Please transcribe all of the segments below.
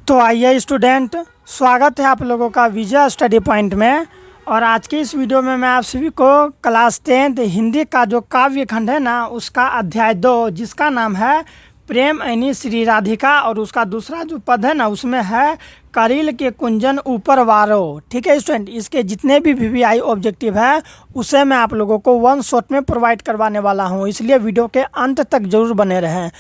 तो आइए स्टूडेंट, स्वागत है आप लोगों का विजय स्टडी पॉइंट में। और आज के इस वीडियो में मैं आप सभी को क्लास 10th हिंदी का जो काव्य खंड है ना, उसका अध्याय 2 जिसका नाम है प्रेम ऐनी श्री राधिका, और उसका दूसरा जो पद है ना उसमें है करील के कुंजन ऊपर वारो। ठीक है स्टूडेंट, इसके जितने भी वीवीआई ऑब्जेक्टिव है उसे मैं आप लोगों को वन शॉट में प्रोवाइड करवाने वाला हूं, इसलिए वीडियो के अंत तक जरूर बने रहें।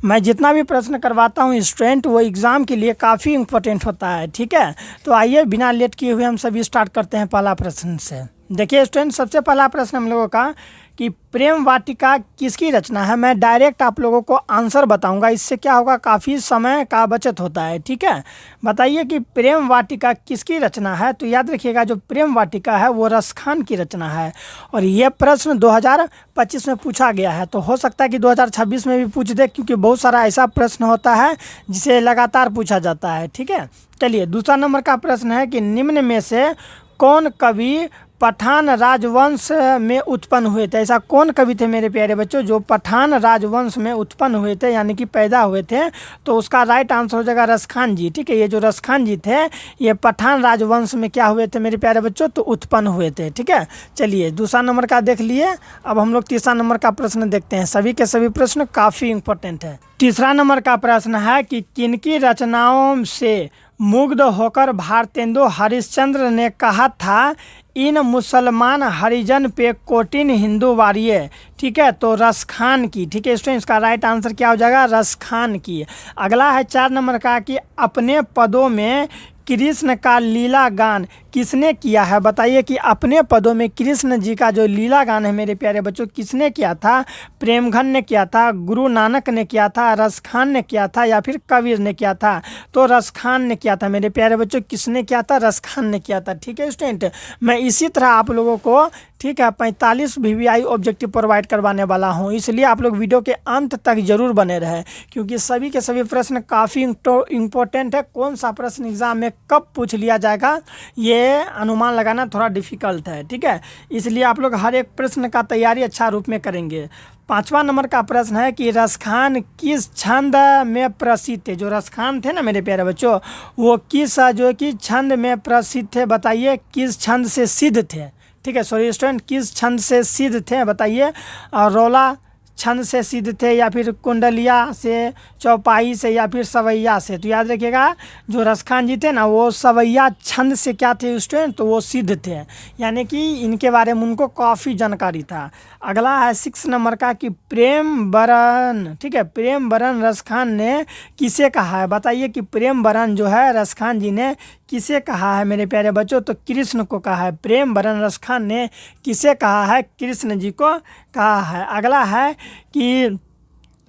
मैं जितना भी प्रश्न करवाता हूं स्टूडेंट, वो एग्ज़ाम के लिए काफ़ी इंपॉर्टेंट होता है। ठीक है, तो आइए बिना लेट किए हुए हम सभी स्टार्ट करते हैं पहला प्रश्न से। देखिए स्टूडेंट, सबसे पहला प्रश्न हम लोगों का कि प्रेम वाटिका किसकी रचना है। मैं डायरेक्ट आप लोगों को आंसर बताऊंगा, इससे क्या होगा, काफ़ी समय का बचत होता है। ठीक है, बताइए कि प्रेम वाटिका किसकी रचना है। तो याद रखिएगा, जो प्रेम वाटिका है वो रसखान की रचना है, और ये प्रश्न 2025 में पूछा गया है। तो हो सकता है कि 2026 में भी पूछ दे, क्योंकि बहुत सारा ऐसा प्रश्न होता है जिसे लगातार पूछा जाता है। ठीक है, चलिए दूसरा नंबर का प्रश्न है कि निम्न में से कौन कवि पठान राजवंश में उत्पन्न हुए थे। ऐसा कौन कवि थे मेरे प्यारे बच्चों जो पठान राजवंश में उत्पन्न हुए थे, यानी कि पैदा हुए थे। तो उसका राइट आंसर हो जाएगा रसखान जी। ठीक है, ये जो रसखान जी थे ये पठान राजवंश में क्या हुए थे मेरे प्यारे बच्चों, तो उत्पन्न हुए थे। ठीक है, चलिए दूसरा नंबर का देख लिए। अब हम लोग तीसरा नंबर का प्रश्न देखते हैं। सभी के सभी प्रश्न काफ़ी इंपॉर्टेंट है। तीसरा नंबर का प्रश्न है कि किनकी रचनाओं से मुग्ध होकर भारतेंदु हरिश्चंद्र ने कहा था, इन मुसलमान हरिजन पे कोटिन हिंदू वारिये। ठीक है, तो रसखान की। ठीक है स्टूडेंट, इसका राइट आंसर क्या हो जाएगा, रसखान की। अगला है 4 नंबर का कि अपने पदों में कृष्ण का लीला गान किसने किया है। बताइए कि अपने पदों में कृष्ण जी का जो लीला गान है मेरे प्यारे बच्चों, किसने किया था। प्रेमघन ने किया था, गुरु नानक ने किया था, रसखान ने किया था, या फिर कबीर ने किया था। तो रसखान ने किया था मेरे प्यारे बच्चों। किसने किया था, रसखान ने किया था। ठीक है स्टूडेंट, मैं इसी तरह आप लोगों को 45 वीवीआई ऑब्जेक्टिव प्रोवाइड करवाने वाला हूं, इसलिए आप लोग वीडियो के अंत तक जरूर बने रहें, क्योंकि सभी के सभी प्रश्न काफ़ी इंपॉर्टेंट है। कौन सा प्रश्न एग्जाम में कब पूछ लिया जाएगा ये अनुमान लगाना थोड़ा डिफिकल्ट है। ठीक है, इसलिए आप लोग हर एक प्रश्न का तैयारी अच्छा रूप में करेंगे। 5वां नंबर का प्रश्न है कि रसखान किस छंद में प्रसिद्ध थे। जो रसखान थे ना मेरे प्यारे बच्चों, वो किस जो कि छंद में प्रसिद्ध थे। बताइए किस छंद से सिद्ध थे। ठीक है, सॉरी स्टूडेंट, किस छंद से सिद्ध थे बताइए। रोला छंद से सिद्ध थे, या फिर कुंडलिया से, चौपाई से, या फिर सवैया से। तो याद रखिएगा, जो रसखान जी थे ना वो सवैया छंद से क्या थे स्टूडेंट, तो वो सिद्ध थे, यानी कि इनके बारे में उनको काफ़ी जानकारी था। अगला है 6 नंबर का कि प्रेम बरन। ठीक है, प्रेम बरन रसखान ने किसे कहा है। बताइए कि प्रेम बरन जो है रसखान जी ने किसे कहा है मेरे प्यारे बच्चों, तो कृष्ण को कहा है। प्रेम बरन रसखान ने किसे कहा है, कृष्ण जी को कहा है। अगला है कि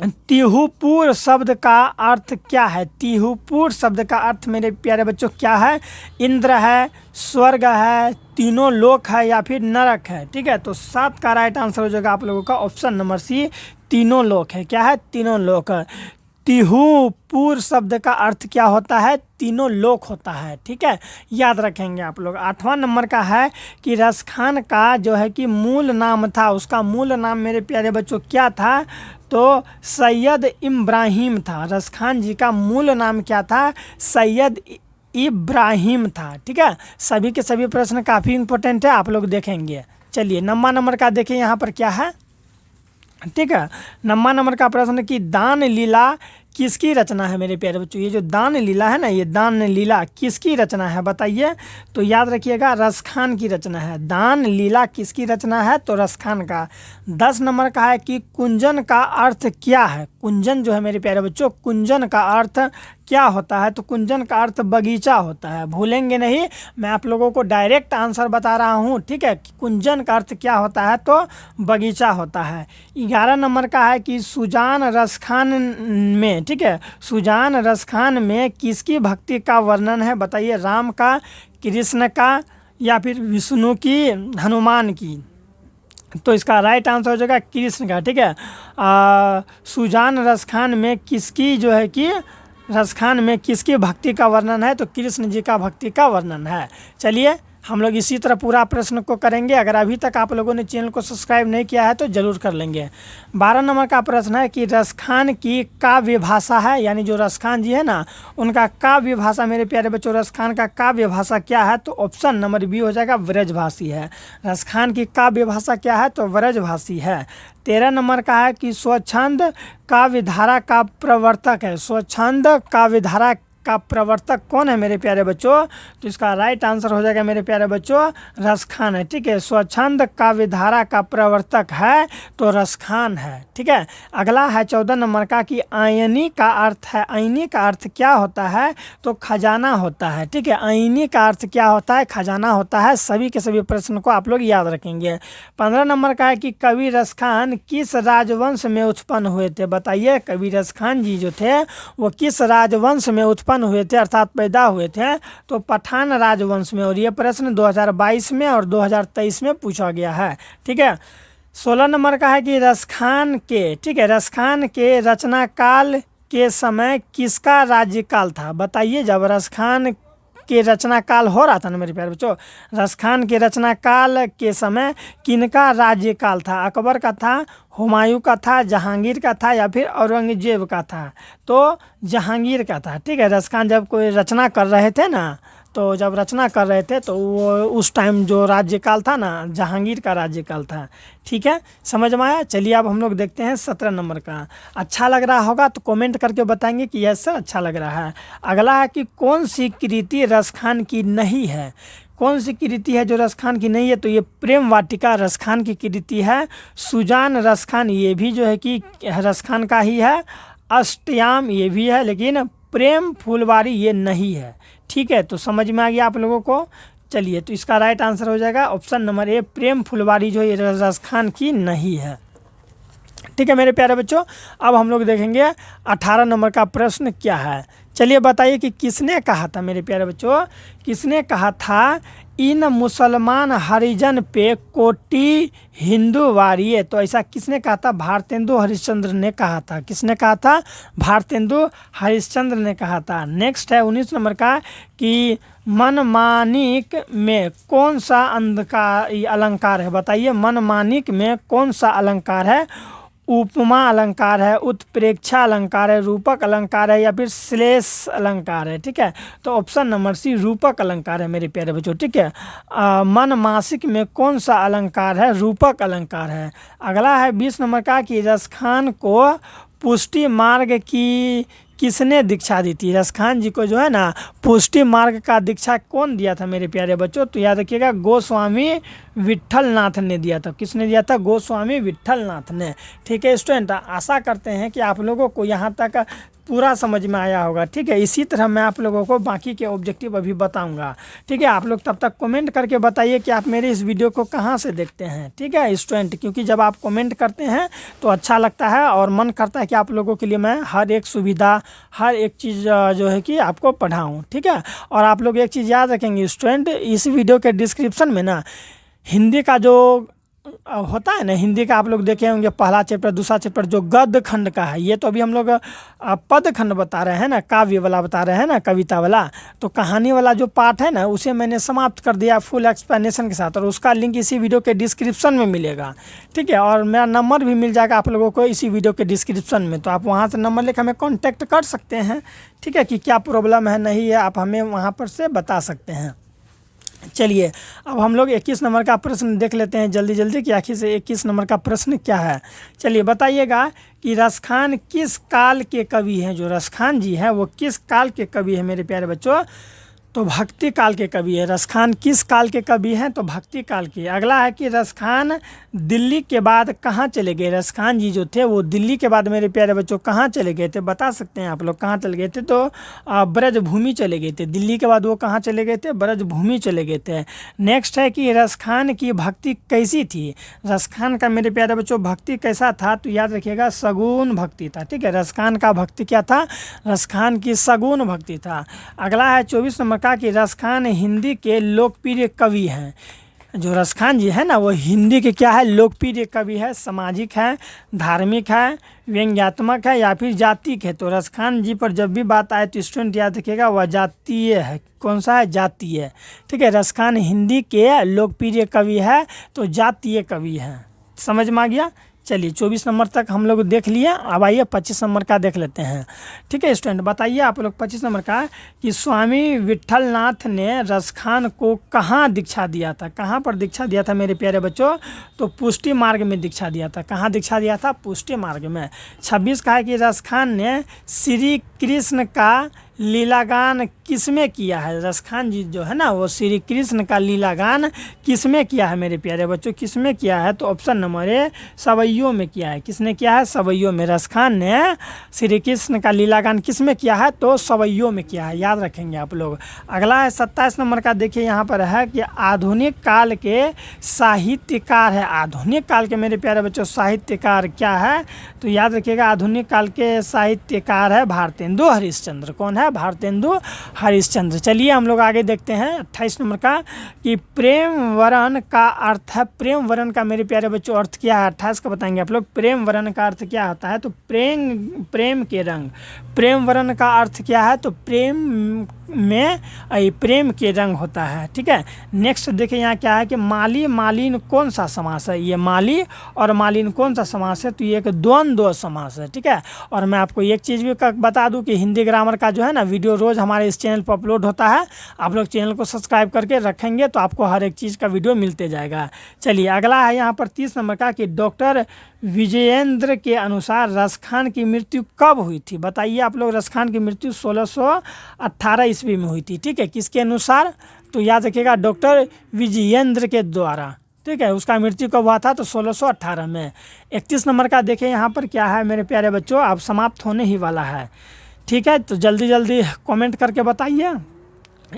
तिहुपुर शब्द का अर्थ क्या है। तिहुपुर शब्द का अर्थ मेरे प्यारे बच्चों क्या है, इंद्र है, स्वर्ग है, तीनों लोक है, या फिर नरक है। ठीक है, तो 7 का राइट आंसर हो जाएगा आप लोगों का ऑप्शन नंबर सी, तीनों लोक है। क्या है, तीनों लोक। तिहुपुर शब्द का अर्थ क्या होता है, तीनों लोक होता है। ठीक है, याद रखेंगे आप लोग। 8वां नंबर का है कि रसखान का जो है कि मूल नाम था, उसका मूल नाम मेरे प्यारे बच्चों क्या था, तो सैयद इब्राहिम था। रसखान जी का मूल नाम क्या था, सैयद इब्राहिम था। ठीक है, सभी के सभी प्रश्न काफ़ी इंपॉर्टेंट है, आप लोग देखेंगे। चलिए 9वां नंबर का देखिए यहाँ पर क्या है। ठीक है, 9वां नंबर का प्रश्न कि दान लीला किसकी रचना है मेरे प्यारे बच्चों। ये जो दान लीला है ना, ये दान लीला किसकी रचना है बताइए। तो याद रखिएगा रसखान की रचना है। दान लीला किसकी रचना है, तो रसखान का। 10 नंबर का है कि कुंजन का अर्थ क्या है। कुंजन जो है मेरे प्यारे बच्चों, कुंजन का अर्थ क्या होता है, तो कुंजन का अर्थ बगीचा होता है। भूलेंगे नहीं, मैं आप लोगों को डायरेक्ट आंसर बता रहा हूँ। ठीक है, कुंजन का अर्थ क्या होता है, तो बगीचा होता है। 11 नंबर का है कि सुजान रसखान में, ठीक है, सुजान रसखान में किसकी भक्ति का वर्णन है। बताइए, राम का, कृष्ण का, या फिर विष्णु की, हनुमान की। तो इसका राइट आंसर हो जाएगा कृष्ण का। ठीक है, सुजान रसखान में किसकी जो है कि रसखान में किसकी भक्ति का वर्णन है, तो कृष्ण जी का भक्ति का वर्णन है। चलिए हम लोग इसी तरह पूरा प्रश्न को करेंगे। अगर अभी तक आप लोगों ने चैनल को सब्सक्राइब नहीं किया है तो ज़रूर कर लेंगे। 12 नंबर का प्रश्न है कि रस खान की काव्य भाषा है, यानी जो रस खान जी है ना उनका काव्य भाषा मेरे प्यारे बच्चों, रस खान का काव्य भाषा क्या है? तो ऑप्शन नंबर बी हो जाएगा, ब्रजभाषी है। रस खान की काव्य भाषा क्या है? तो ब्रजभाषी है। 13 नंबर का है कि स्वच्छंद काव्यधारा का प्रवर्तक है। स्वच्छंद काव्यधारा का प्रवर्तक कौन है मेरे प्यारे बच्चों? तो इसका राइट आंसर हो जाएगा मेरे प्यारे बच्चों, रस खान है। ठीक है, स्वच्छंद काव्यधारा का प्रवर्तक है तो रस खान है। ठीक है, अगला है 14 नंबर का कि आयनी का अर्थ है। आयनी का अर्थ क्या होता है? तो खजाना होता है। ठीक है, आयनी का अर्थ क्या होता है? खजाना होता है। सभी के सभी प्रश्न को आप लोग याद रखेंगे। 15 नंबर का है कि कवि रस खान किस राजवंश में उत्पन्न हुए थे? बताइए, कवि रस खान जी जो थे वो किस राजवंश में उत्पन्न हुए थे अर्थात पैदा हुए थे? तो पठान राजवंश में। और ये प्रश्न 2022 में और 2023 में पूछा गया है। ठीक है, 16 नंबर का है कि रस खान के, ठीक है, रस खान के रचना काल के समय किसका राज्यकाल था? बताइए, जब रस खान के रचना काल हो रहा था ना मेरे प्यारे बच्चों, रस खान के रचना काल के समय किनका राज्यकाल था? अकबर का था, हुमायूं का था, जहांगीर का था या फिर औरंगजेब का था? तो जहांगीर का था। ठीक है, रस खान जब कोई रचना कर रहे थे ना, तो जब रचना कर रहे थे तो वो उस टाइम जो राज्यकाल था ना जहांगीर का राज्यकाल था। ठीक है, समझ में आया? चलिए अब हम लोग देखते हैं 17 नंबर का। अच्छा लग रहा होगा तो कमेंट करके बताएंगे कि यस सर अच्छा लग रहा है। अगला है कि कौन सी कृति रस खान की नहीं है? कौन सी कृति है जो रस खान की नहीं है? तो ये प्रेम वाटिका रस खान की कृति है। सुजान रस खान ये भी जो है कि रस खान का ही है। अष्टयाम ये भी है, लेकिन प्रेम फुलवारी ये नहीं है। ठीक है, तो समझ में आ गया आप लोगों को? चलिए, तो इसका राइट आंसर हो जाएगा ऑप्शन नंबर ए, प्रेम फुलवारी जो ये रस खान की नहीं है। ठीक है मेरे प्यारे बच्चों, अब हम लोग देखेंगे 18 नंबर का प्रश्न क्या है। चलिए बताइए कि किसने कहा था मेरे प्यारे बच्चों, किसने कहा था इन मुसलमान हरिजन पे कोटि हिंदू वारिये? तो ऐसा किसने कहा था? भारतेंदु हरिश्चंद्र ने कहा था। किसने कहा था? भारतेंदु हरिश्चंद्र ने कहा था। नेक्स्ट है 19 नंबर का कि मनमानिक में कौन सा अलंकार है? बताइए, मनमानिक में कौन सा अलंकार है? उपमा अलंकार है, उत्प्रेक्षा अलंकार है, रूपक अलंकार है या फिर श्लेष अलंकार है? ठीक है, तो ऑप्शन नंबर सी रूपक अलंकार है मेरे प्यारे बच्चों। ठीक है, मनमासिक में कौन सा अलंकार है? रूपक अलंकार है। अगला है 20 नंबर का कि रस खान को पुष्टि मार्ग की किसने दीक्षा दी थी? रस खान जी को जो है ना पुष्टि मार्ग का दीक्षा कौन दिया था मेरे प्यारे बच्चों? तो याद रखिएगा, गोस्वामी विट्ठल नाथ ने दिया था। किसने दिया था? गोस्वामी विट्ठल नाथ ने। ठीक है स्टूडेंट, आशा करते हैं कि आप लोगों को यहाँ तक पूरा समझ में आया होगा। ठीक है, इसी तरह मैं आप लोगों को बाकी के ऑब्जेक्टिव अभी बताऊंगा। ठीक है, आप लोग तब तक कमेंट करके बताइए कि आप मेरे इस वीडियो को कहाँ से देखते हैं। ठीक है स्टूडेंट, क्योंकि जब आप कमेंट करते हैं तो अच्छा लगता है और मन करता है कि आप लोगों के लिए मैं हर एक सुविधा, हर एक चीज़ जो है कि आपको पढ़ाऊँ। ठीक है, और आप लोग एक चीज़ याद रखेंगे स्टूडेंट, इस वीडियो के डिस्क्रिप्शन में ना हिंदी का जो होता है ना, हिंदी का आप लोग देखे होंगे पहला चैप्टर, दूसरा चैप्टर जो गद्य खंड का है, ये तो अभी हम लोग पद खंड बता रहे हैं ना, काव्य वाला बता रहे हैं ना, कविता वाला। तो कहानी वाला जो पार्ट है ना उसे मैंने समाप्त कर दिया फुल एक्सप्लेनेशन के साथ, और उसका लिंक इसी वीडियो के डिस्क्रिप्शन में मिलेगा। ठीक है, और मेरा नंबर भी मिल जाएगा आप लोगों को इसी वीडियो के डिस्क्रिप्शन में, तो आप वहाँ से नंबर लेकर हमें कॉन्टैक्ट कर सकते हैं। ठीक है, कि क्या प्रॉब्लम है नहीं है आप हमें वहाँ पर से बता सकते हैं। चलिए अब हम लोग 21 नंबर का प्रश्न देख लेते हैं जल्दी जल्दी कि आखिर से 21 नंबर का प्रश्न क्या है। चलिए बताइएगा कि रस खान किस काल के कवि हैं? जो रस खान जी हैं वो किस काल के कवि हैं मेरे प्यारे बच्चों? तो भक्ति काल के कवि है। रस खान किस काल के कवि हैं? तो भक्ति काल के। अगला है कि रस खान दिल्ली के बाद कहाँ चले गए? रस खान जी जो थे वो दिल्ली के बाद मेरे प्यारे बच्चों कहाँ चले गए थे? बता सकते हैं आप लोग कहाँ चले गए थे? तो ब्रजभूमि चले गए थे। दिल्ली के बाद वो कहाँ चले गए थे? ब्रजभूमि चले गए थे। नेक्स्ट है कि रस खान की भक्ति कैसी थी? रस खान का मेरे प्यारे बच्चों भक्ति कैसा था? तो याद रखिएगा सगुन भक्ति था। ठीक है, रस खान का भक्ति क्या था? रस खान की सगुन भक्ति था। अगला है 24 नंबर का कि रस खान हिंदी के लोकप्रिय कवि हैं। जो रसखान जी है ना वो हिंदी के क्या है, लोकप्रिय कवि है, सामाजिक है, धार्मिक है, व्यंग्यात्मक है या फिर जातीय है। तो रसखान जी पर जब भी बात आए तो स्टूडेंट याद रखिएगा वह जातीय है। कौन सा है? जातीय। ठीक है, रसखान हिंदी के लोकप्रिय कवि है तो जातीय कवि है। समझ में आ गया? चलिए 24 नंबर तक हम लोग देख लिए। अब आइए 25 नंबर का देख लेते हैं। ठीक है स्टूडेंट, बताइए आप लोग 25 नंबर का कि स्वामी विट्ठलनाथ ने रसखान को कहाँ दीक्षा दिया था? कहाँ पर दीक्षा दिया था मेरे प्यारे बच्चों? तो पुष्टि मार्ग में दीक्षा दिया था। कहाँ दीक्षा दिया था? पुष्टि मार्ग में। 26 का है कि रसखान ने श्री कृष्ण का लीलागान किसमें किया है? रसखान जी जो है ना वो श्री कृष्ण का लीलागान किसमें किया है मेरे प्यारे बच्चों? किसमें किया है? तो ऑप्शन नंबर ए सवैयों में किया है। किसने किया है? सवैयों में। रसखान ने श्री कृष्ण का लीलागान किसमें किया है? तो सवैयों में किया है। याद रखेंगे आप लोग। अगला है 27 नंबर का, देखिए यहाँ पर है कि आधुनिक काल के साहित्यकार है। आधुनिक काल के मेरे प्यारे बच्चों साहित्यकार क्या है? तो याद रखिएगा आधुनिक काल के साहित्यकार है भारतेंदु हरिश्चंद्र। कौन है? भारतेंदु हरिश्चंद्र। चलिए हम लोग आगे देखते हैं 28 नंबर का कि प्रेम वरण का अर्थ है। प्रेम वरण का मेरे प्यारे बच्चों अर्थ क्या है? 28 का बताएंगे आप लोग। प्रेम वरण का अर्थ क्या होता है? तो प्रेम के रंग। प्रेम वरण का अर्थ क्या है? तो प्रेम में प्रेम के रंग होता है। ठीक है, नेक्स्ट देखिए यहाँ क्या है कि माली मालिन कौन सा समास है? ये माली और मालिन कौन सा समास है? तो ये एक द्वंद्व समास है। ठीक है, और मैं आपको एक चीज़ भी बता दूं कि हिंदी ग्रामर का जो है ना वीडियो रोज़ हमारे इस चैनल पर अपलोड होता है। आप लोग चैनल को सब्सक्राइब करके रखेंगे तो आपको हर एक चीज़ का वीडियो मिलते जाएगा। चलिए अगला है यहाँ पर 30 नंबर का कि डॉक्टर विजयेंद्र के अनुसार रसखान की मृत्यु कब हुई थी? बताइए आप लोग। रसखान की मृत्यु 1618 ईस्वी में हुई थी। ठीक है, किसके अनुसार? तो याद रखिएगा डॉक्टर विजयेंद्र के द्वारा। ठीक है, उसका मृत्यु कब हुआ था? तो 1618 में। 31 नंबर का देखिए यहाँ पर क्या है मेरे प्यारे बच्चों, अब समाप्त होने ही वाला है। ठीक है, तो जल्दी जल्दी कमेंट करके बताइए।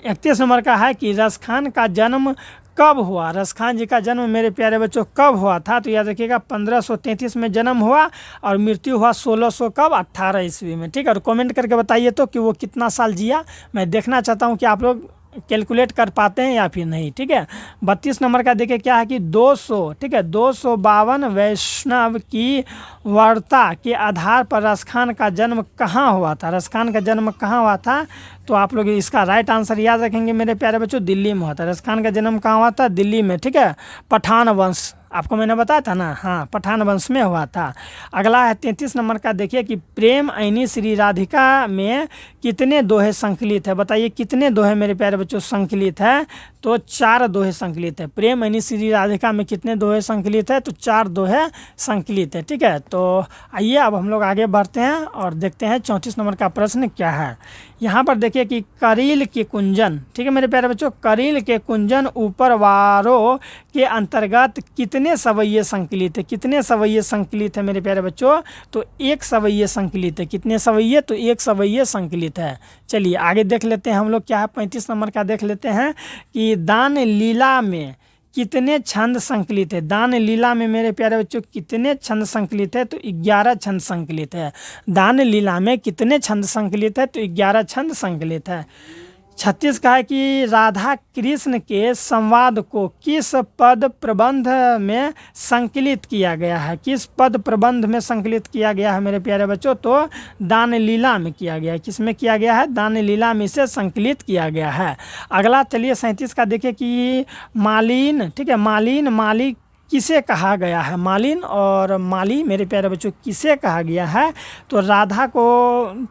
31 नंबर का है कि रसखान का जन्म कब हुआ? रसखान जी का जन्म मेरे प्यारे बच्चों कब हुआ था? तो याद रखिएगा 1533 में जन्म हुआ और मृत्यु हुआ 1600 कब? 18 ईस्वी में। ठीक है, और कमेंट करके बताइए तो कि वो कितना साल जिया। मैं देखना चाहता हूँ कि आप लोग कैलकुलेट कर पाते हैं या फिर नहीं। ठीक है, 32 नंबर का देखिए क्या है कि 200, ठीक है, 252 वैष्णव की वार्ता के आधार पर रसखान का जन्म कहाँ हुआ था? रसखान का जन्म कहाँ हुआ था? तो आप लोग इसका राइट आंसर याद रखेंगे मेरे प्यारे बच्चों, दिल्ली में हुआ था। रसखान का जन्म कहाँ हुआ था? दिल्ली में। ठीक है, पठान वंश, आपको मैंने बताया था ना, हाँ पठान वंश में हुआ था। अगला है 33 नंबर का, देखिए कि प्रेम ऐनी श्री राधिका में कितने दोहे संकलित है? बताइए कितने दोहे मेरे प्यारे बच्चों संकलित है? तो 4 दोहे संकलित है। प्रेम ऐनी श्री राधिका में कितने दोहे संकलित है? तो 4 दोहे संकलित है। ठीक है, तो आइए अब हम लोग आगे बढ़ते हैं और देखते हैं 34 नंबर का प्रश्न क्या है। यहाँ पर देखिए कि करील के कुंजन, ठीक है मेरे प्यारे बच्चों, करील के कुंजन ऊपर वारों के अंतर्गत कितने सवैये संकलित है? कितने सवैये संकलित है मेरे प्यारे बच्चों? तो 1 सवैये संकलित है। कितने सवैये? तो 1 सवैये संकलित है। चलिए आगे देख लेते हैं हम लोग क्या है। 35 नंबर का देख लेते हैं कि दान लीला में कितने छंद संकलित है? दान लीला में मेरे प्यारे बच्चों कितने छंद संकलित है? तो 11 छंद संकलित है। दान लीला में कितने छंद संकलित है? तो 11 छंद संकलित है। 36 का है कि राधा कृष्ण के संवाद को किस पद प्रबंध में संकलित किया गया है? किस पद प्रबंध में संकलित किया गया है मेरे प्यारे बच्चों? तो दान लीला में किया गया है। किस में किया गया है? दान लीला में इसे संकलित किया गया है। अगला चलिए 37 का देखिए कि मालिन, ठीक है, मालिन माली किसे कहा गया है? मालिन और माली मेरे प्यारे बच्चों किसे कहा गया है? तो राधा को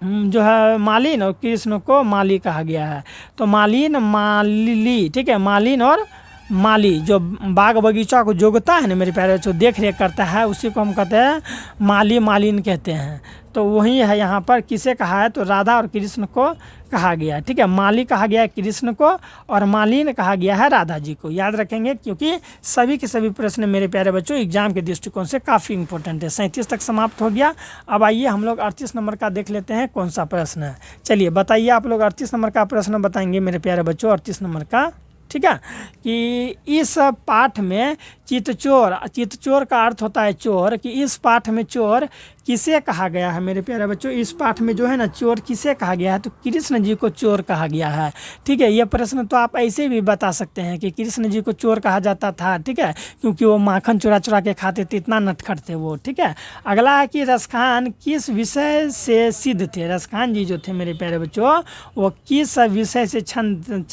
जो है मालिन और कृष्ण को माली कहा गया है। तो मालिन माली, ठीक है, मालिन और माली जो बाग बगीचा को जोगता है ना मेरे प्यारे बच्चों, देख रेख करता है, उसी को हम कहते हैं माली मालिन कहते हैं। तो वही है यहाँ पर किसे कहा है? तो राधा और कृष्ण को कहा गया है। ठीक है, माली कहा गया है कृष्ण को और मालिन कहा गया है राधा जी को। याद रखेंगे क्योंकि सभी के सभी प्रश्न मेरे प्यारे बच्चों एग्जाम के दृष्टिकोण से काफ़ी इंपॉर्टेंट है। 37 तक समाप्त हो गया। अब आइए हम लोग 38 नंबर का देख लेते हैं कौन सा प्रश्न है। चलिए बताइए आप लोग 38 नंबर का प्रश्न बताएंगे मेरे प्यारे बच्चों। 38 नंबर का, ठीक है, कि इस पाठ में चितचोर, चितचोर का अर्थ होता है चोर, कि इस पाठ में चोर किसे कहा गया है मेरे प्यारे बच्चों? इस पाठ में जो है ना चोर किसे कहा गया है? तो कृष्ण जी को चोर कहा गया है। ठीक है, ये प्रश्न तो आप ऐसे भी बता सकते हैं कि कृष्ण जी को चोर कहा जाता था। ठीक है, क्योंकि वो माखन चुरा चुरा के खाते थे, इतना नटखट थे वो। ठीक है, अगला है कि रसखान किस विषय से सिद्ध थे? रसखान जी जो थे मेरे प्यारे बच्चों, वो किस विषय से छंद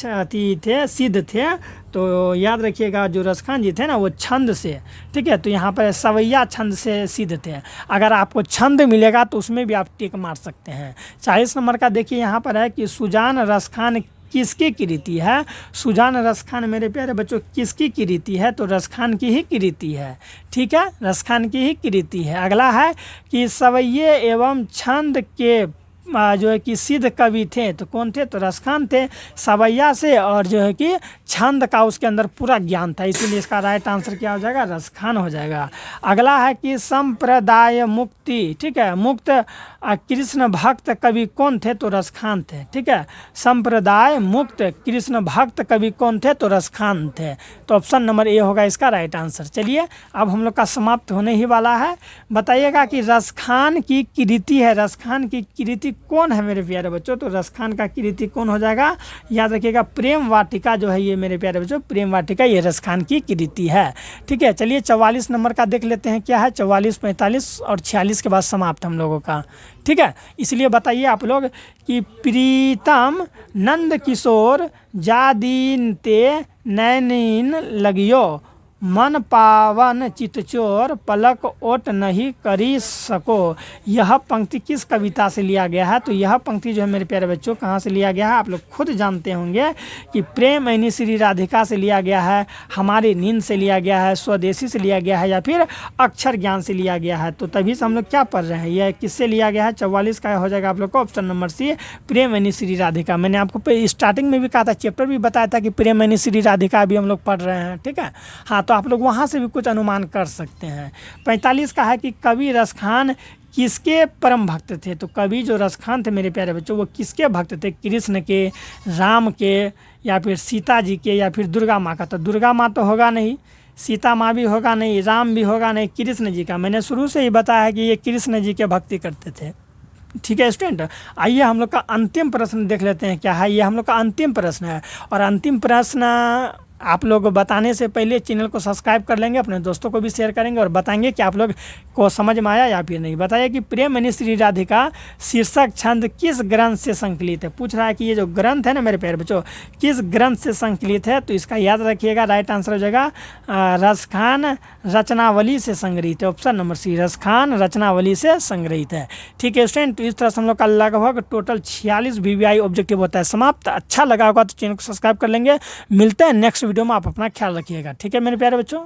थे, सिद्ध थे? तो याद रखिएगा, जो रसखान जी थे ना वो छंद से। ठीक है, तो यहाँ पर सवैया छंद से सिद्ध थे। अगर आपको छंद मिलेगा तो उसमें भी आप टिक मार सकते हैं। 40 नंबर का देखिए यहाँ पर है कि सुजान रसखान किसकी कृति है? सुजान रसखान मेरे प्यारे बच्चों किसकी कृति है? तो रसखान की ही कृति है। ठीक है, रसखान की ही कृति है। अगला है कि सवैये एवं छंद के जो है कि सिद्ध कवि थे, तो कौन थे? तो रसखान थे। सवैया से और जो है कि छंद का उसके अंदर पूरा ज्ञान था, इसीलिए इसका राइट आंसर क्या हो जाएगा? रसखान हो जाएगा। अगला है कि संप्रदाय मुक्ति, ठीक है, मुक्त कृष्ण भक्त कवि कौन थे? तो रसखान थे। ठीक है, संप्रदाय मुक्त कृष्ण भक्त कवि कौन थे? तो रसखान थे। तो ऑप्शन नंबर ए होगा इसका राइट आंसर। चलिए, अब हम लोग का समाप्त होने ही वाला है। बताइएगा कि रसखान की कृति है, रसखान की कृति कौन है मेरे प्यारे बच्चों? तो रसखान का कृति कौन हो जाएगा? याद रखिएगा, प्रेम वाटिका जो है ये मेरे प्यारे बच्चों, प्रेम वाटिका ये रसखान की कृति है। ठीक है, चलिए 44 नंबर का देख लेते हैं क्या है। 44, 45 और 46 के बाद समाप्त हम लोगों का। ठीक है, इसलिए बताइए आप लोग कि प्रीतम नंद किशोर जादीन ते नैनीन लगियो, मन पावन चितचोर पलक ओट नहीं करी सको। यह पंक्ति किस कविता से लिया गया है? तो यह पंक्ति जो है मेरे प्यारे बच्चों कहाँ से लिया गया है? आप लोग खुद जानते होंगे कि प्रेम ऐनी श्री राधिका से लिया गया है, हमारी नींद से लिया गया है, स्वदेशी से लिया गया है, या फिर अक्षर ज्ञान से लिया गया है। तो तभी से हम लोग क्या पढ़ रहे हैं, यह किससे लिया गया है? 44 का हो जाएगा आप लोग को ऑप्शन नंबर सी, प्रेम ऐनी श्री राधिका। मैंने आपको स्टार्टिंग में भी कहा था, चैप्टर भी बताया था कि प्रेम ऐनी श्री राधिका भी हम लोग पढ़ रहे हैं। ठीक है, हाँ, तो आप लोग वहाँ से भी कुछ अनुमान कर सकते हैं। 45 का है कि कवि रसखान किसके परम भक्त थे? तो कवि जो रसखान थे मेरे प्यारे बच्चों, वो किसके भक्त थे? कृष्ण के, राम के, या फिर सीता जी के, या फिर दुर्गा माँ का? तो दुर्गा माँ तो होगा नहीं, सीता माँ भी होगा नहीं, राम भी होगा नहीं, कृष्ण जी का। मैंने शुरू से ही बताया है कि ये कृष्ण जी के भक्ति करते थे। ठीक है स्टूडेंट, आइए हम लोग का अंतिम प्रश्न देख लेते हैं क्या है। ये हम लोग का अंतिम प्रश्न है, और अंतिम प्रश्न आप लोग बताने से पहले चैनल को सब्सक्राइब कर लेंगे, अपने दोस्तों को भी शेयर करेंगे और बताएंगे कि आप लोग को समझ में आया या फिर नहीं। बताइए कि प्रेम ऐनी श्री राधिका शीर्षक छंद किस ग्रंथ से संकलित है? पूछ रहा है कि ये जो ग्रंथ है ना मेरे प्यारे बच्चों, किस ग्रंथ से संकलित है? तो इसका याद रखिएगा, राइट आंसर हो जाएगा रसखान रचनावली से संग्रहित है। ऑप्शन नंबर सी, रसखान रचनावली से संग्रहित है। ठीक है स्टूडेंट, तो इस तरह से हम लोग का लगभग टोटल 46 VVI ऑब्जेक्टिव होता है समाप्त। अच्छा लगा होगा तो चैनल को सब्सक्राइब कर लेंगे। मिलते हैं नेक्स्ट वीडियो में, आप अपना ख्याल रखिएगा। ठीक है मेरे प्यारे बच्चों।